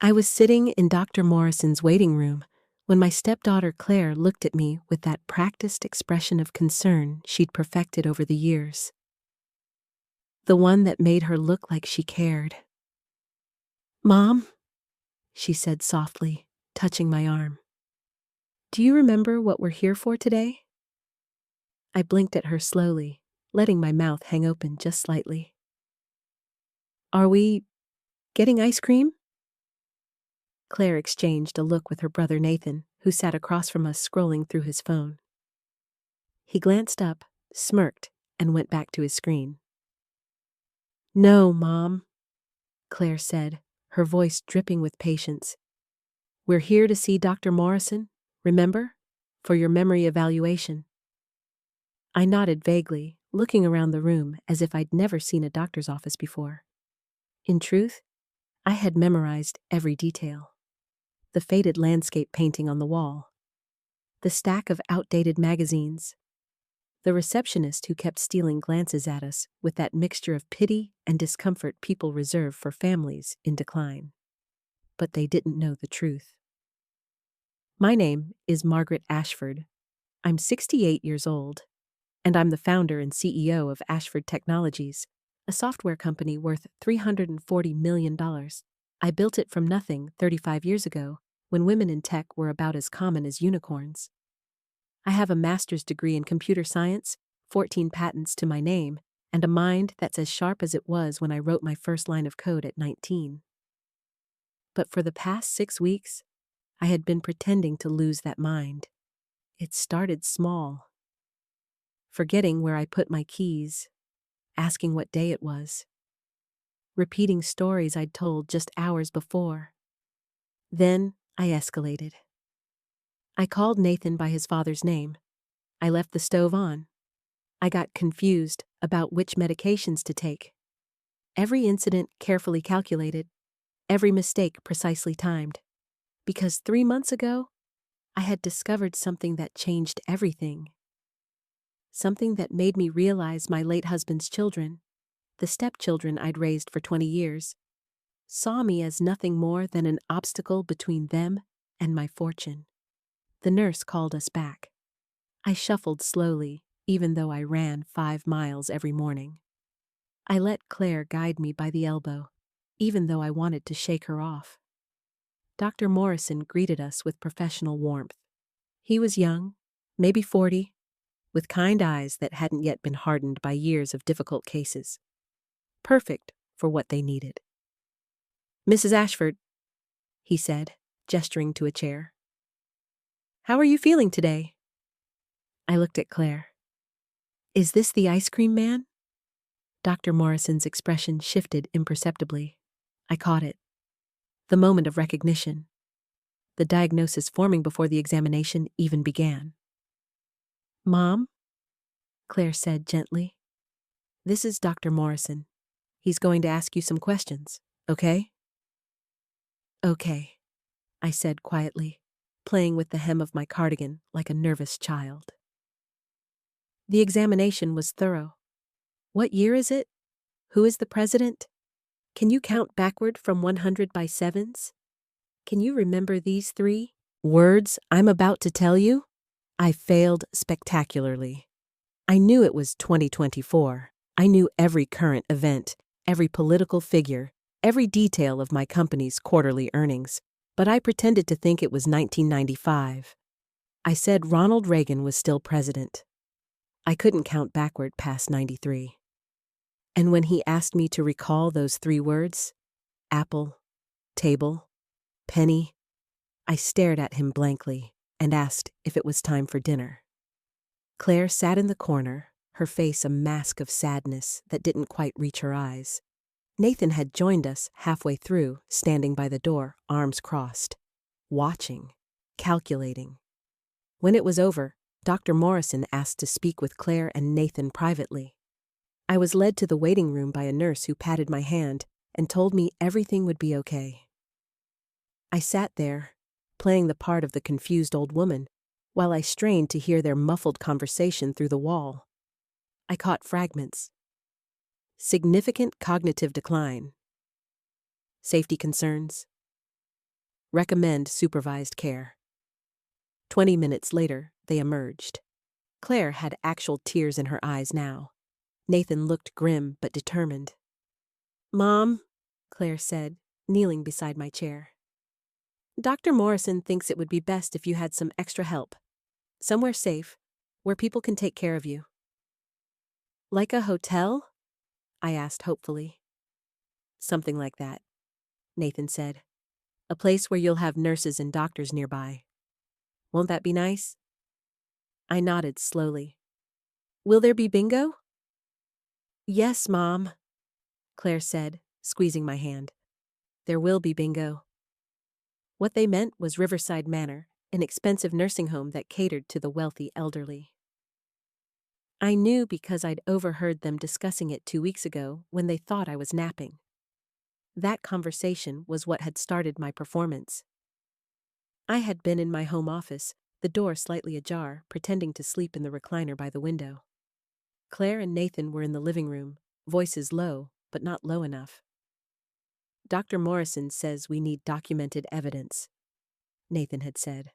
I was sitting in Dr. Morrison's waiting room when my stepdaughter Claire looked at me with that practiced expression of concern she'd perfected over the years. The one that made her look like she cared. "Mom," she said softly, touching my arm. "Do you remember what we're here for today?" I blinked at her slowly, letting my mouth hang open just slightly. "Are we getting ice cream?" Claire exchanged a look with her brother Nathan, who sat across from us scrolling through his phone. He glanced up, smirked, and went back to his screen. "No, Mom," Claire said, her voice dripping with patience. "We're here to see Dr. Morrison, remember? For your memory evaluation." I nodded vaguely, looking around the room as if I'd never seen a doctor's office before. In truth, I had memorized every detail. The faded landscape painting on the wall, the stack of outdated magazines, the receptionist who kept stealing glances at us with that mixture of pity and discomfort people reserve for families in decline. But they didn't know the truth. My name is Margaret Ashford. I'm 68 years old, and I'm the founder and CEO of Ashford Technologies, a software company worth $340 million. I built it from nothing 35 years ago, when women in tech were about as common as unicorns. I have a master's degree in computer science, 14 patents to my name, and a mind that's as sharp as it was when I wrote my first line of code at 19. But for the past 6 weeks, I had been pretending to lose that mind. It started small. Forgetting where I put my keys, asking what day it was, repeating stories I'd told just hours before. Then I escalated. I called Nathan by his father's name. I left the stove on. I got confused about which medications to take. Every incident carefully calculated, every mistake precisely timed. Because 3 months ago, I had discovered something that changed everything. Something that made me realize my late husband's children, the stepchildren I'd raised for 20 years, saw me as nothing more than an obstacle between them and my fortune. The nurse called us back. I shuffled slowly, even though I ran 5 miles every morning. I let Claire guide me by the elbow, even though I wanted to shake her off. Dr. Morrison greeted us with professional warmth. He was young, maybe 40, with kind eyes that hadn't yet been hardened by years of difficult cases. Perfect for what they needed. "Mrs. Ashford," he said, gesturing to a chair. "How are you feeling today?" I looked at Claire. "Is this the ice cream man?" Dr. Morrison's expression shifted imperceptibly. I caught it. The moment of recognition. The diagnosis forming before the examination even began. "Mom," Claire said gently, "this is Dr. Morrison. He's going to ask you some questions, okay?" "Okay," I said quietly, playing with the hem of my cardigan like a nervous child. The examination was thorough. "What year is it? Who is the president? Can you count backward from 100 by sevens? Can you remember these 3 words I'm about to tell you?" I failed spectacularly. I knew it was 2024. I knew every current event, every political figure, every detail of my company's quarterly earnings, but I pretended to think it was 1995. I said Ronald Reagan was still president. I couldn't count backward past 93. And when he asked me to recall those 3 words, apple, table, penny, I stared at him blankly and asked if it was time for dinner. Claire sat in the corner, her face a mask of sadness that didn't quite reach her eyes. Nathan had joined us halfway through, standing by the door, arms crossed, watching, calculating. When it was over, Dr. Morrison asked to speak with Claire and Nathan privately. I was led to the waiting room by a nurse who patted my hand and told me everything would be okay. I sat there, playing the part of the confused old woman, while I strained to hear their muffled conversation through the wall. I caught fragments. Significant cognitive decline. Safety concerns. Recommend supervised care. 20 minutes later, they emerged. Claire had actual tears in her eyes now. Nathan looked grim but determined. "Mom," Claire said, kneeling beside my chair. "Dr. Morrison thinks it would be best if you had some extra help. Somewhere safe, where people can take care of you." "Like a hotel?" I asked hopefully. "Something like that," Nathan said. "A place where you'll have nurses and doctors nearby. Won't that be nice?" I nodded slowly. "Will there be bingo?" "Yes, Mom," Claire said, squeezing my hand. "There will be bingo." What they meant was Riverside Manor, an expensive nursing home that catered to the wealthy elderly. I knew because I'd overheard them discussing it 2 weeks ago when they thought I was napping. That conversation was what had started my performance. I had been in my home office, the door slightly ajar, pretending to sleep in the recliner by the window. Claire and Nathan were in the living room, voices low, but not low enough. "Dr. Morrison says we need documented evidence," Nathan had said.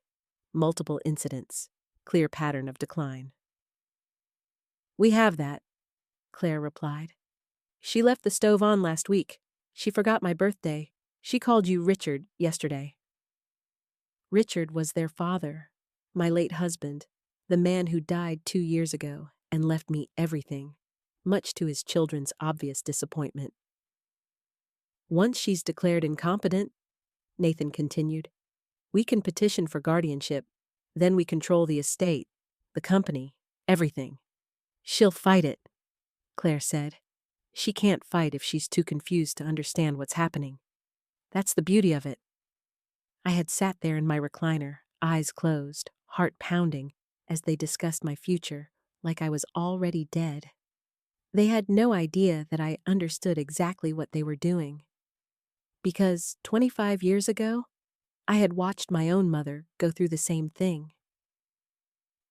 "Multiple incidents, clear pattern of decline." "We have that," Claire replied. "She left the stove on last week. She forgot my birthday. She called you Richard yesterday." Richard was their father, my late husband, the man who died 2 years ago and left me everything, much to his children's obvious disappointment. "Once she's declared incompetent," Nathan continued, "we can petition for guardianship. Then we control the estate, the company, everything." "She'll fight it," Claire said. "She can't fight if she's too confused to understand what's happening. That's the beauty of it." I had sat there in my recliner, eyes closed, heart pounding, as they discussed my future, like I was already dead. They had no idea that I understood exactly what they were doing. Because 25 years ago, I had watched my own mother go through the same thing.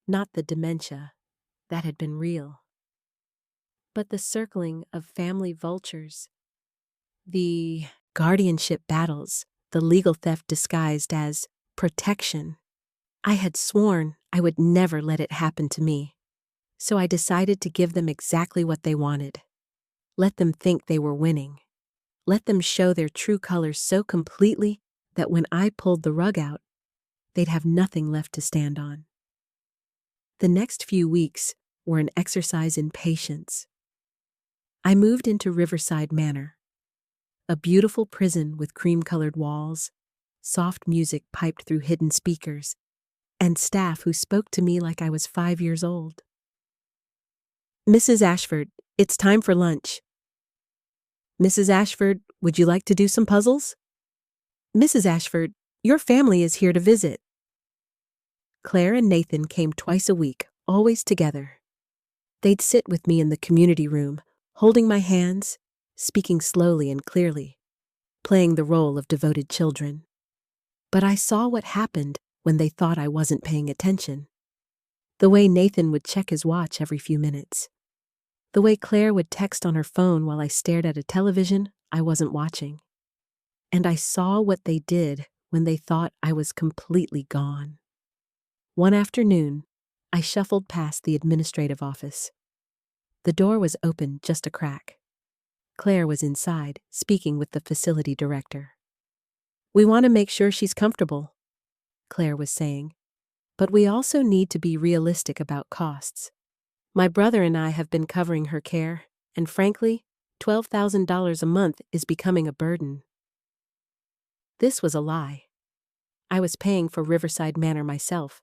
Not the dementia, that had been real, but the circling of family vultures, the guardianship battles, the legal theft disguised as protection. I had sworn I would never let it happen to me, so I decided to give them exactly what they wanted. Let them think they were winning. Let them show their true colors so completely that when I pulled the rug out, they'd have nothing left to stand on. The next few weeks were an exercise in patience. I moved into Riverside Manor, a beautiful prison with cream-colored walls, soft music piped through hidden speakers, and staff who spoke to me like I was 5 years old. "Mrs. Ashford, it's time for lunch." "Mrs. Ashford, would you like to do some puzzles?" "Mrs. Ashford, your family is here to visit." Claire and Nathan came twice a week, always together. They'd sit with me in the community room, holding my hands, speaking slowly and clearly, playing the role of devoted children. But I saw what happened when they thought I wasn't paying attention. The way Nathan would check his watch every few minutes. The way Claire would text on her phone while I stared at a television I wasn't watching. And I saw what they did when they thought I was completely gone. One afternoon, I shuffled past the administrative office. The door was open just a crack. Claire was inside, speaking with the facility director. "We want to make sure she's comfortable," Claire was saying, "but we also need to be realistic about costs. My brother and I have been covering her care, and frankly, $12,000 a month is becoming a burden." This was a lie. I was paying for Riverside Manor myself,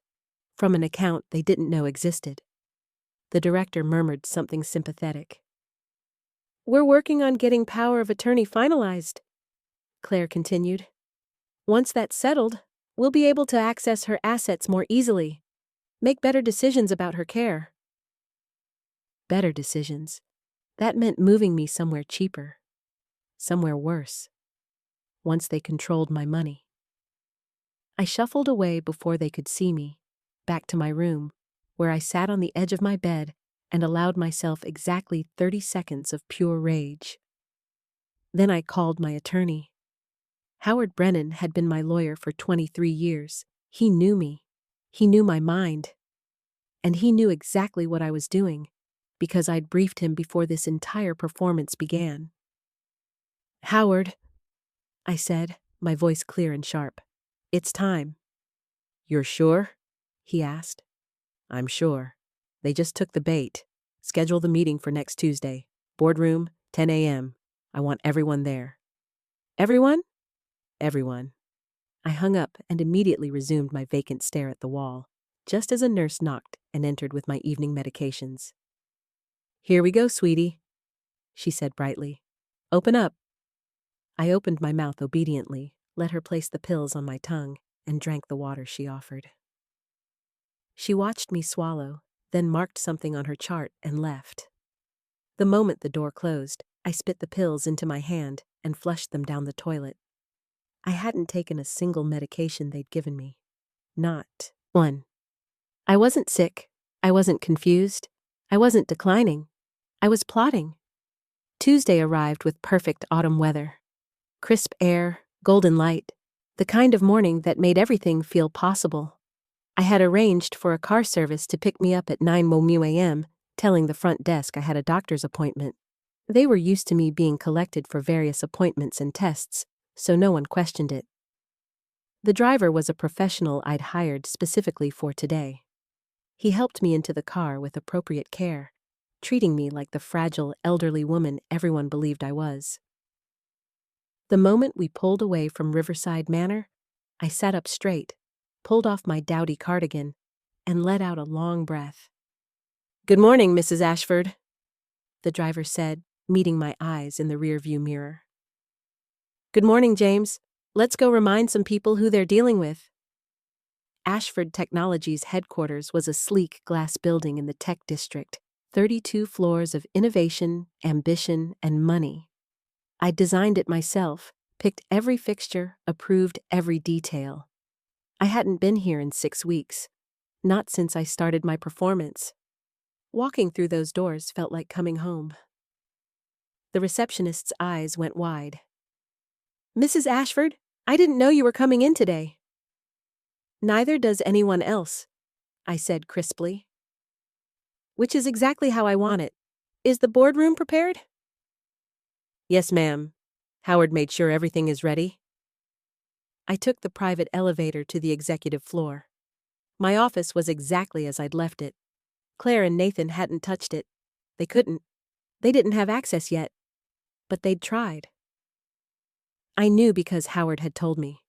from an account they didn't know existed. The director murmured something sympathetic. "We're working on getting power of attorney finalized," Claire continued. "Once that's settled, we'll be able to access her assets more easily, make better decisions about her care." Better decisions. That meant moving me somewhere cheaper, somewhere worse, once they controlled my money. I shuffled away before they could see me, back to my room, where I sat on the edge of my bed and allowed myself exactly 30 seconds of pure rage. Then I called my attorney. Howard Brennan had been my lawyer for 23 years. He knew me. He knew my mind. And he knew exactly what I was doing, because I'd briefed him before this entire performance began. "Howard," I said, my voice clear and sharp. "It's time." "You're sure?" he asked. "I'm sure. They just took the bait. Schedule the meeting for next Tuesday. Boardroom, 10 a.m. I want everyone there." "Everyone?" "Everyone." I hung up and immediately resumed my vacant stare at the wall, just as a nurse knocked and entered with my evening medications. "Here we go, sweetie," she said brightly. "Open up." I opened my mouth obediently, let her place the pills on my tongue, and drank the water she offered. She watched me swallow, then marked something on her chart and left. The moment the door closed, I spit the pills into my hand and flushed them down the toilet. I hadn't taken a single medication they'd given me. Not one. I wasn't sick. I wasn't confused. I wasn't declining. I was plotting. Tuesday arrived with perfect autumn weather. Crisp air, golden light, the kind of morning that made everything feel possible. I had arranged for a car service to pick me up at 9 a.m., telling the front desk I had a doctor's appointment. They were used to me being collected for various appointments and tests, so no one questioned it. The driver was a professional I'd hired specifically for today. He helped me into the car with appropriate care, treating me like the fragile, elderly woman everyone believed I was. The moment we pulled away from Riverside Manor, I sat up straight, pulled off my dowdy cardigan, and let out a long breath. "Good morning, Mrs. Ashford," the driver said, meeting my eyes in the rearview mirror. "Good morning, James. Let's go remind some people who they're dealing with." Ashford Technologies' headquarters was a sleek glass building in the tech district, 32 floors of innovation, ambition, and money. I designed it myself, picked every fixture, approved every detail. I hadn't been here in 6 weeks, not since I started my performance. Walking through those doors felt like coming home. The receptionist's eyes went wide. "Mrs. Ashford, I didn't know you were coming in today." "Neither does anyone else," I said crisply. "Which is exactly how I want it. Is the boardroom prepared?" "Yes, ma'am. Howard made sure everything is ready." I took the private elevator to the executive floor. My office was exactly as I'd left it. Claire and Nathan hadn't touched it. They couldn't. They didn't have access yet. But they'd tried. I knew because Howard had told me.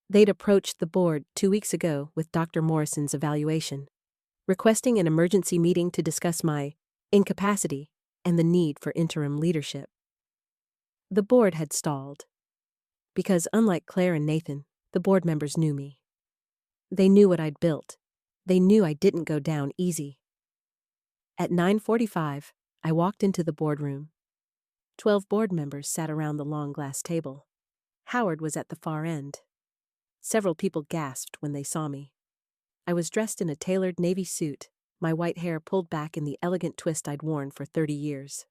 They'd approached the board 2 weeks ago with Dr. Morrison's evaluation, requesting an emergency meeting to discuss my incapacity and the need for interim leadership. The board had stalled. Because unlike Claire and Nathan, the board members knew me. They knew what I'd built. They knew I didn't go down easy. At 9:45, I walked into the boardroom. 12 board members sat around the long glass table. Howard was at the far end. Several people gasped when they saw me. I was dressed in a tailored navy suit, my white hair pulled back in the elegant twist I'd worn for 30 years.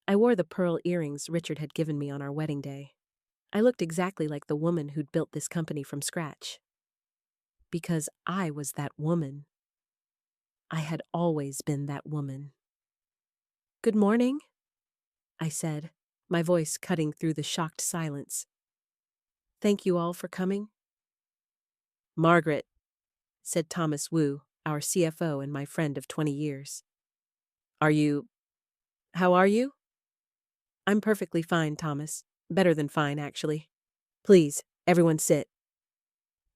I wore the pearl earrings Richard had given me on our wedding day. I looked exactly like the woman who'd built this company from scratch. Because I was that woman. I had always been that woman. "Good morning," I said, my voice cutting through the shocked silence. "Thank you all for coming." "Margaret," said Thomas Wu, our CFO and my friend of 20 years. How are you?" "I'm perfectly fine, Thomas. Better than fine, actually. Please, everyone sit."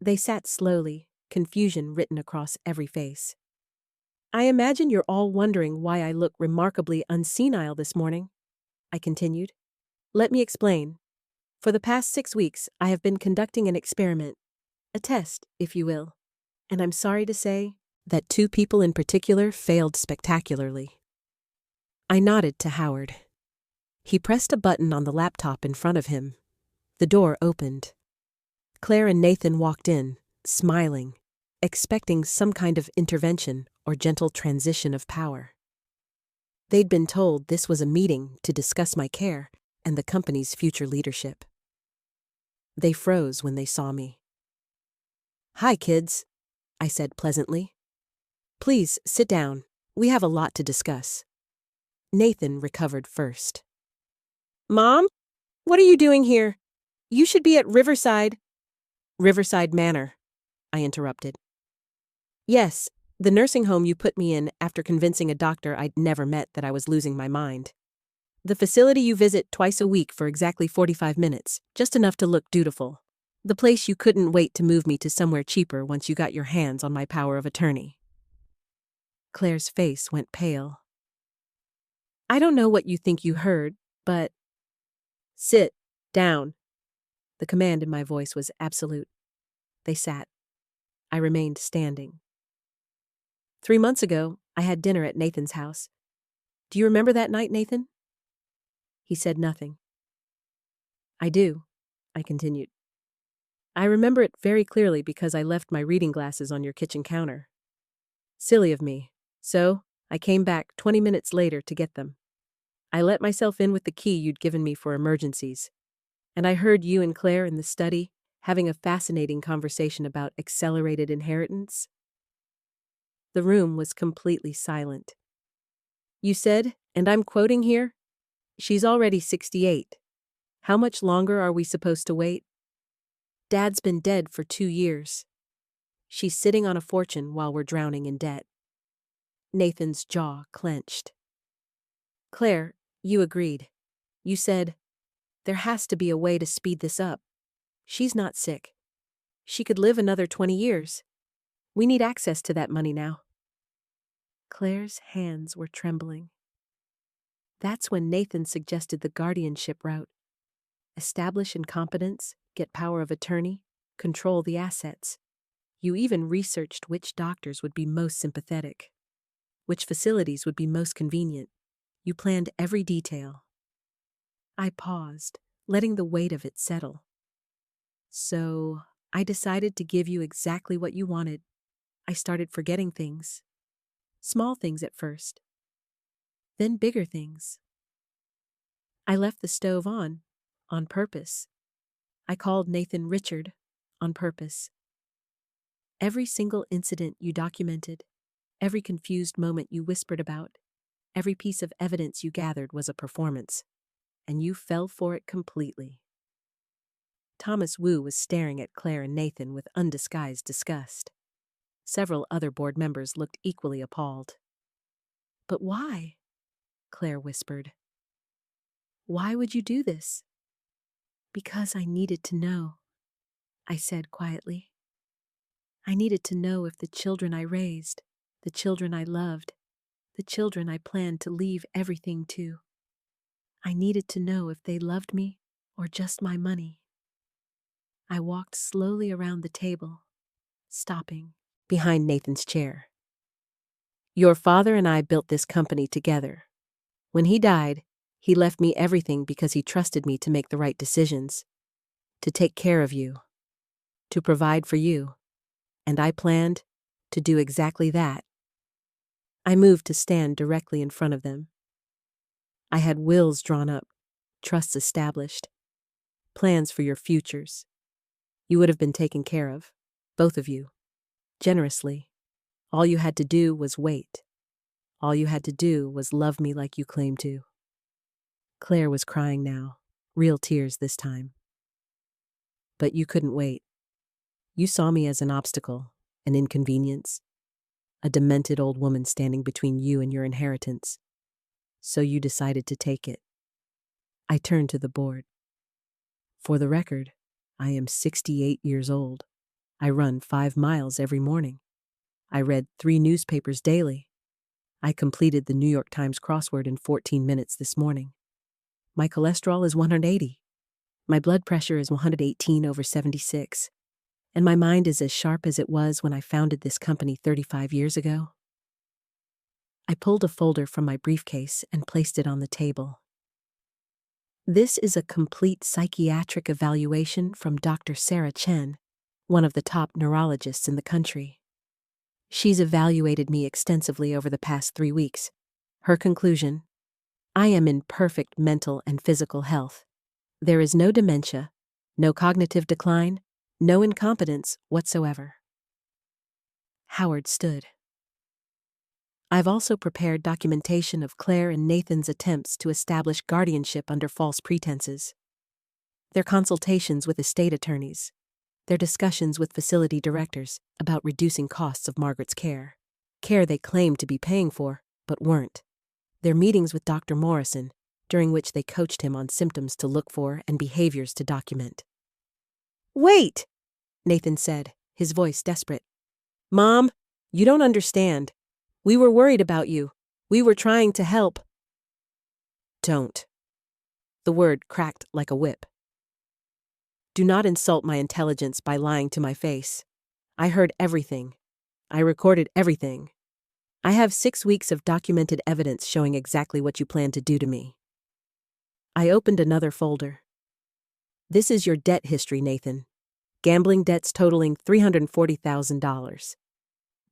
They sat slowly, confusion written across every face. "I imagine you're all wondering why I look remarkably unsenile this morning," I continued. "Let me explain. For the past 6 weeks, I have been conducting an experiment, a test, if you will, and I'm sorry to say that 2 people in particular failed spectacularly." I nodded to Howard. He pressed a button on the laptop in front of him. The door opened. Claire and Nathan walked in, smiling, expecting some kind of intervention or gentle transition of power. They'd been told this was a meeting to discuss my care and the company's future leadership. They froze when they saw me. "Hi, kids," I said pleasantly. "Please, sit down. We have a lot to discuss." Nathan recovered first. "Mom, what are you doing here? You should be at Riverside." "Riverside Manor," I interrupted. "Yes, the nursing home you put me in after convincing a doctor I'd never met that I was losing my mind. The facility you visit twice a week for exactly 45 minutes, just enough to look dutiful. The place you couldn't wait to move me to somewhere cheaper once you got your hands on my power of attorney." Claire's face went pale. "I don't know what you think you heard, but—" "Sit down." The command in my voice was absolute. They sat. I remained standing. "3 months ago, I had dinner at Nathan's house. Do you remember that night, Nathan?" He said nothing. "I do," I continued. "I remember it very clearly because I left my reading glasses on your kitchen counter. Silly of me. So, I came back 20 minutes later to get them. I let myself in with the key you'd given me for emergencies. And I heard you and Claire in the study having a fascinating conversation about accelerated inheritance." The room was completely silent. "You said, and I'm quoting here, 'She's already 68. How much longer are we supposed to wait? Dad's been dead for 2 years. She's sitting on a fortune while we're drowning in debt." Nathan's jaw clenched. "Claire, you agreed. You said, 'There has to be a way to speed this up. She's not sick. She could live another 20 years. We need access to that money now.'" Claire's hands were trembling. That's when Nathan suggested the guardianship route. Establish incompetence, get power of attorney, control the assets. You even researched which doctors would be most sympathetic, which facilities would be most convenient. You planned every detail. I paused, letting the weight of it settle. "So, I decided to give you exactly what you wanted. I started forgetting things. Small things at first. Then bigger things. I left the stove on purpose. I called Nathan Richard, on purpose. Every single incident you documented, every confused moment you whispered about, every piece of evidence you gathered was a performance, and you fell for it completely." Thomas Wu was staring at Claire and Nathan with undisguised disgust. Several other board members looked equally appalled. "But why?" Claire whispered. "Why would you do this?" "Because I needed to know," I said quietly. "I needed to know if the children I raised, the children I loved, the children I planned to leave everything to, I needed to know if they loved me or just my money." I walked slowly around the table, stopping behind Nathan's chair. "Your father and I built this company together. When he died, he left me everything because he trusted me to make the right decisions, to take care of you, to provide for you, and I planned to do exactly that." I moved to stand directly in front of them. "I had wills drawn up, trusts established, plans for your futures. You would have been taken care of, both of you, generously. All you had to do was wait. All you had to do was love me like you claimed to." Claire was crying now, real tears this time. "But you couldn't wait. You saw me as an obstacle, an inconvenience, a demented old woman standing between you and your inheritance. So you decided to take it." I turned to the board. "For the record, I am 68 years old. I run 5 miles every morning. I read 3 newspapers daily. I completed the New York Times crossword in 14 minutes this morning. My cholesterol is 180. My blood pressure is 118/76. And my mind is as sharp as it was when I founded this company 35 years ago." I pulled a folder from my briefcase and placed it on the table. "This is a complete psychiatric evaluation from Dr. Sarah Chen, one of the top neurologists in the country. She's evaluated me extensively over the past 3 weeks. Her conclusion: I am in perfect mental and physical health. There is no dementia, No cognitive decline, no incompetence whatsoever. Howard stood. I've also prepared documentation of Claire and Nathan's attempts to establish guardianship under false pretenses. Their consultations with estate attorneys. Their discussions with facility directors about reducing costs of Margaret's care. Care they claimed to be paying for, but weren't. Their meetings with Dr. Morrison, during which they coached him on symptoms to look for and behaviors to document. "Wait!" Nathan said, his voice desperate. "Mom, you don't understand. We were worried about you. We were trying to help." "Don't." The word cracked like a whip. "Do not insult my intelligence by lying to my face. I heard everything. I recorded everything. I have 6 weeks of documented evidence showing exactly what you plan to do to me." I opened another folder. "This is your debt history, Nathan. Gambling debts totaling $340,000.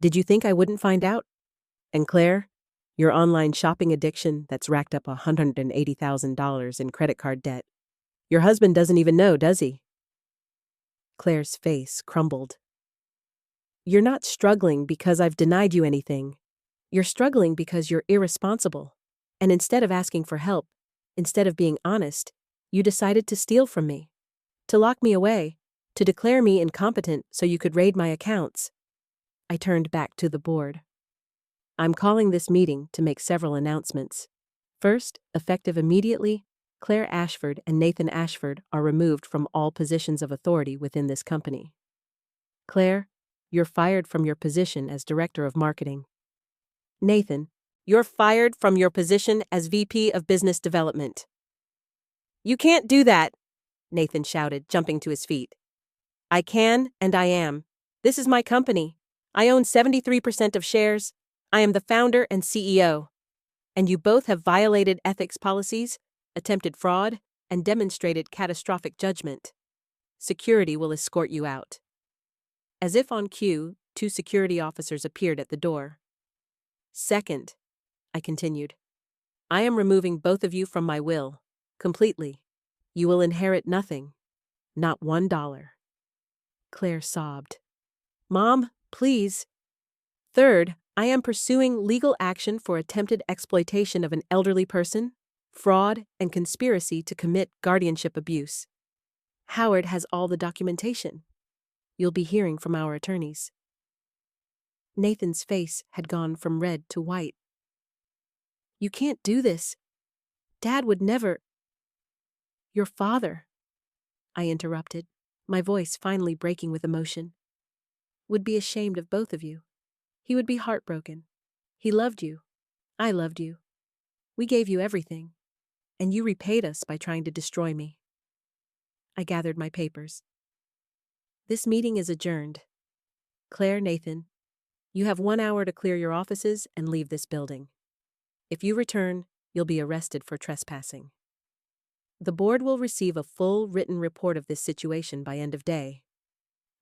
Did you think I wouldn't find out? And Claire, your online shopping addiction that's racked up $180,000 in credit card debt. Your husband doesn't even know, does he?" Claire's face crumbled. "You're not struggling because I've denied you anything. You're struggling because you're irresponsible. And instead of asking for help, instead of being honest, you decided to steal from me, to lock me away, to declare me incompetent so you could raid my accounts." I turned back to the board. "I'm calling this meeting to make several announcements. First, effective immediately, Claire Ashford and Nathan Ashford are removed from all positions of authority within this company. Claire, you're fired from your position as Director of Marketing. Nathan, you're fired from your position as VP of Business Development." "You can't do that," Nathan shouted, jumping to his feet. "I can, and I am. This is my company. I own 73% of shares. I am the founder and CEO. And you both have violated ethics policies, attempted fraud, and demonstrated catastrophic judgment. Security will escort you out." As if on cue, 2 security officers appeared at the door. "Second," I continued, "I am removing both of you from my will, completely. You will inherit nothing, not $1. Claire sobbed. "Mom, please." "Third, I am pursuing legal action for attempted exploitation of an elderly person, fraud, and conspiracy to commit guardianship abuse. Howard has all the documentation. You'll be hearing from our attorneys." Nathan's face had gone from red to white. "You can't do this. Dad would never—" "Your father," I interrupted, my voice finally breaking with emotion, "would be ashamed of both of you. He would be heartbroken. He loved you. I loved you. We gave you everything, and you repaid us by trying to destroy me." I gathered my papers. "This meeting is adjourned. Claire, Nathan, you have 1 hour to clear your offices and leave this building. If you return, you'll be arrested for trespassing. The board will receive a full written report of this situation by end of day.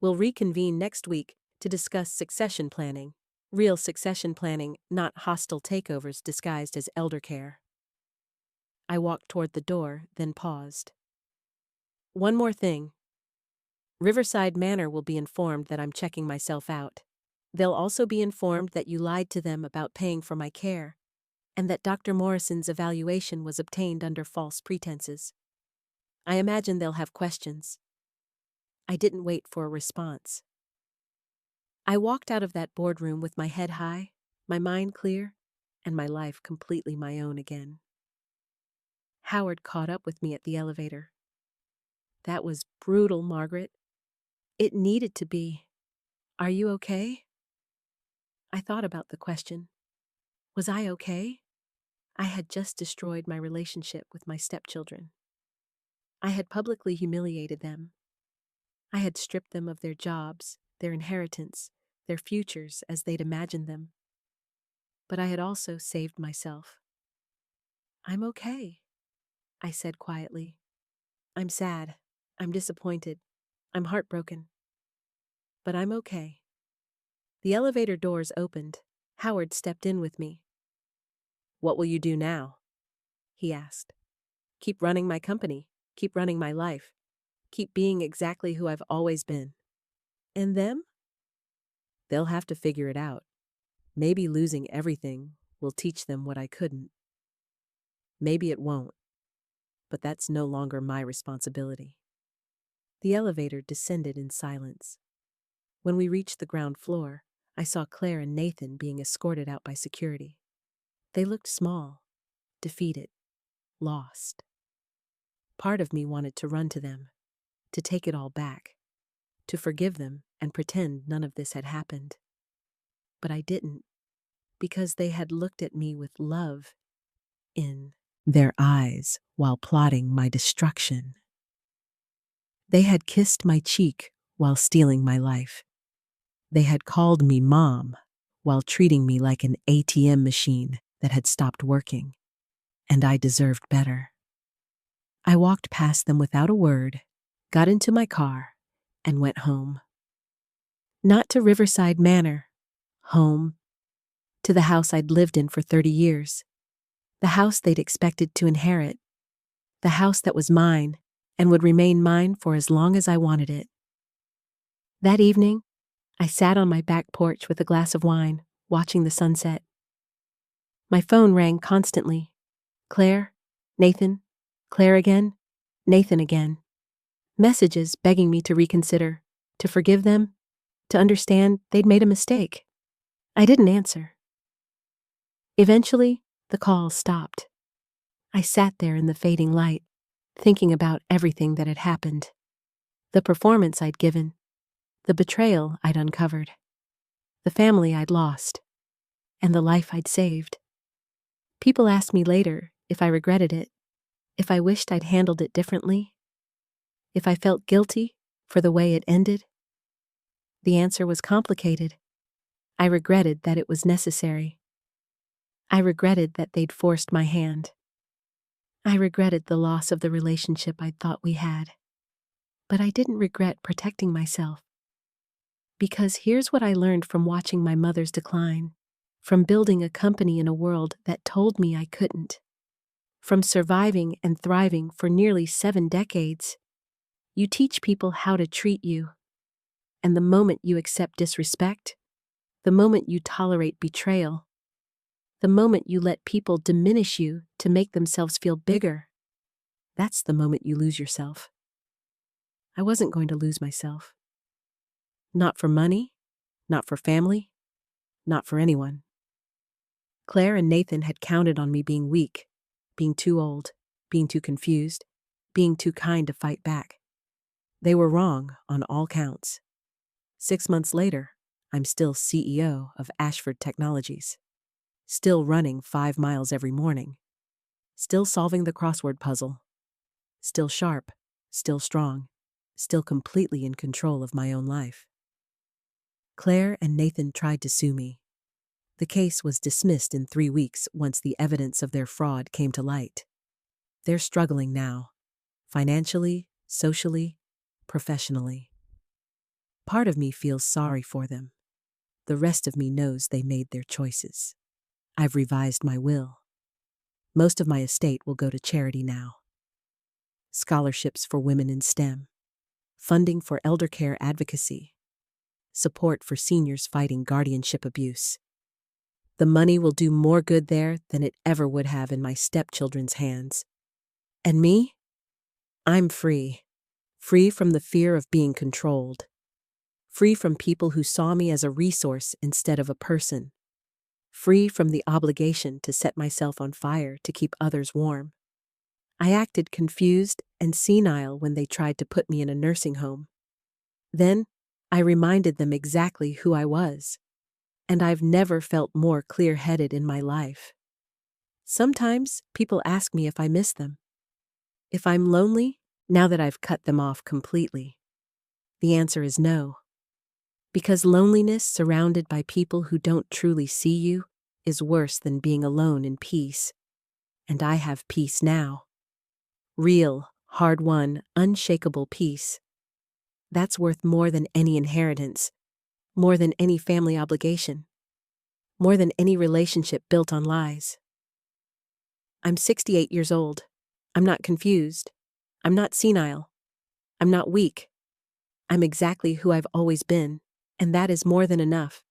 We'll reconvene next week to discuss succession planning. Real succession planning, not hostile takeovers disguised as elder care." I walked toward the door, then paused. "One more thing. Riverside Manor will be informed that I'm checking myself out. They'll also be informed that you lied to them about paying for my care, and that Dr. Morrison's evaluation was obtained under false pretenses. I imagine they'll have questions." I didn't wait for a response. I walked out of that boardroom with my head high, my mind clear, and my life completely my own again. Howard caught up with me at the elevator. "That was brutal, Margaret. It needed to be. Are you okay?" I thought about the question. Was I okay? I had just destroyed my relationship with my stepchildren. I had publicly humiliated them. I had stripped them of their jobs, their inheritance, their futures as they'd imagined them. But I had also saved myself. "I'm okay," I said quietly. "I'm sad. I'm disappointed. I'm heartbroken. But I'm okay." The elevator doors opened. Howard stepped in with me. "What will you do now?" he asked. "Keep running my company. Keep running my life. keep being exactly who I've always been. And them? They'll have to figure it out. Maybe losing everything will teach them what I couldn't. Maybe it won't, but that's no longer my responsibility. The elevator descended in silence. When we reached the ground floor, I saw Claire and Nathan being escorted out by security. They looked small, defeated, lost. Part of me wanted to run to them, to take it all back, to forgive them and pretend none of this had happened. But I didn't, because they had looked at me with love in their eyes while plotting my destruction. They had kissed my cheek while stealing my life. They had called me mom while treating me like an ATM machine that had stopped working, and I deserved better. I walked past them without a word, got into my car, and went home. Not to Riverside Manor, home, to the house I'd lived in for 30 years, the house they'd expected to inherit, the house that was mine and would remain mine for as long as I wanted it. That evening, I sat on my back porch with a glass of wine, watching the sunset. My phone rang constantly. Claire, Nathan, Claire again, Nathan again. Messages begging me to reconsider, to forgive them, to understand they'd made a mistake. I didn't answer. Eventually, the calls stopped. I sat there in the fading light, thinking about everything that had happened. The performance I'd given, the betrayal I'd uncovered, the family I'd lost, and the life I'd saved. People asked me later if I regretted it, if I wished I'd handled it differently, if I felt guilty for the way it ended. The answer was complicated. I regretted that it was necessary. I regretted that they'd forced my hand. I regretted the loss of the relationship I thought we had. But I didn't regret protecting myself. Because here's what I learned from watching my mother's decline, from building a company in a world that told me I couldn't, from surviving and thriving for nearly 7 decades. You teach people how to treat you. And the moment you accept disrespect, the moment you tolerate betrayal, the moment you let people diminish you to make themselves feel bigger, that's the moment you lose yourself. I wasn't going to lose myself. Not for money, not for family, not for anyone. Claire and Nathan had counted on me being weak, being too old, being too confused, being too kind to fight back. They were wrong on all counts. 6 months later, I'm still CEO of Ashford Technologies. Still running 5 miles every morning. Still solving the crossword puzzle. Still sharp, still strong, still completely in control of my own life. Claire and Nathan tried to sue me. The case was dismissed in 3 weeks once the evidence of their fraud came to light. They're struggling now, financially, socially, professionally. Part of me feels sorry for them. The rest of me knows they made their choices. I've revised my will. Most of my estate will go to charity now. Scholarships for women in STEM, funding for elder care advocacy, support for seniors fighting guardianship abuse. The money will do more good there than it ever would have in my stepchildren's hands. And me? I'm free. Free from the fear of being controlled. Free from people who saw me as a resource instead of a person. Free from the obligation to set myself on fire to keep others warm. I acted confused and senile when they tried to put me in a nursing home. Then, I reminded them exactly who I was. And I've never felt more clear-headed in my life. Sometimes people ask me if I miss them. If I'm lonely, now that I've cut them off completely. The answer is no. Because loneliness surrounded by people who don't truly see you is worse than being alone in peace. And I have peace now. Real, hard-won, unshakable peace. That's worth more than any inheritance, more than any family obligation, more than any relationship built on lies. I'm 68 years old. I'm not confused. I'm not senile. I'm not weak. I'm exactly who I've always been, and that is more than enough.